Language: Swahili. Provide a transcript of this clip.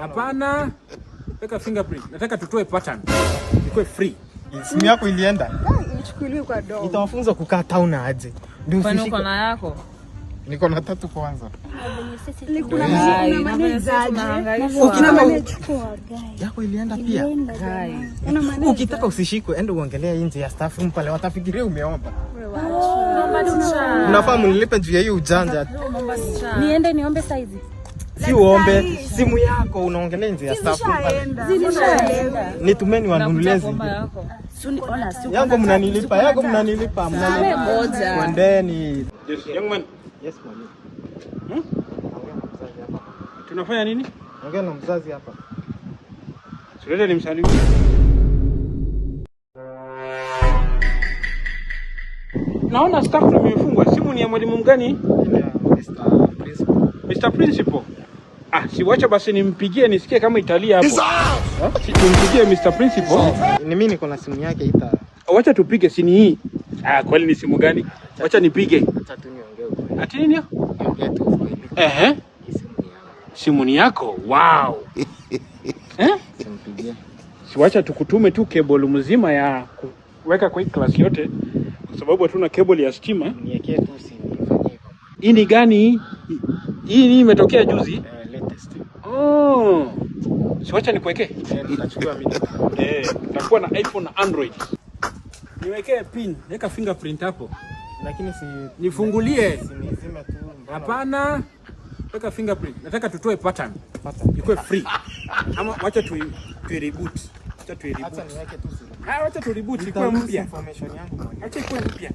Hapana. Weka fingerprint. Nataka tutoe pattern. Ikuwe free. Simu yako ilienda? Ichukuliwe kwa dog. Nitawafunza kukaa town aje. Ndio usishike. Uko na yako? Niko na 3 kwanza. Kuna maneja. Yako ilienda pia. Ukitaka usishikwe, enda uongelee nje ya staff room pale, watafikiria umeomba. Unafahamu nilipe juu ya hiyo ujanja. Niende niombe saizi. Si uombe, simu yako unaongelea nje ya staff room pale. Nitumeni wanunulie zingine. Yangu mnanilipa, yangu mnanilipa. Kwendeni. Young man. Yes, mwalimu. Tunafanya nini? Ongea na mzazi hapa. Suleta ni msalimie. Naona staff room imefungwa. Simu ni ya mwalimu mgani? Mr. Principal. Mr. Principal. Si wacha basi nimpigie nisikie kama italia hapo. Si tumpigie Mr. Principal. Ni mimi niko na simu yake ita. Wacha tupige sini hii. Kweli ni simu gani? Wacha nipige. Acha tu niongee. Ati nini? Niongee tu. Simu ni yako. Wow. Simpigie. Si wacha tukutume tu cable mzima ya kuweka kwa hii class yote kwa sababu hatuna cable ya stima. Niwekee tu simu ifanye hivyo. Hii ni gani? Hii imetokea juzi? Latest. Si wacha nikuwekee. Tutachukua mimi. Tutakuwa na iPhone na Android. Niwekee pin, weka fingerprint hapo. Lakini nifungulie. Sinizime tu. Hapana. Weka fingerprint. Nataka tutoe pattern. Ikuwe free. Ama wacha tu reboot. Acha tu reboot. Acha niweke tu simu. Wacha tu reboot ikuwe mpya. Information yangu. Acha ikuwe mpya.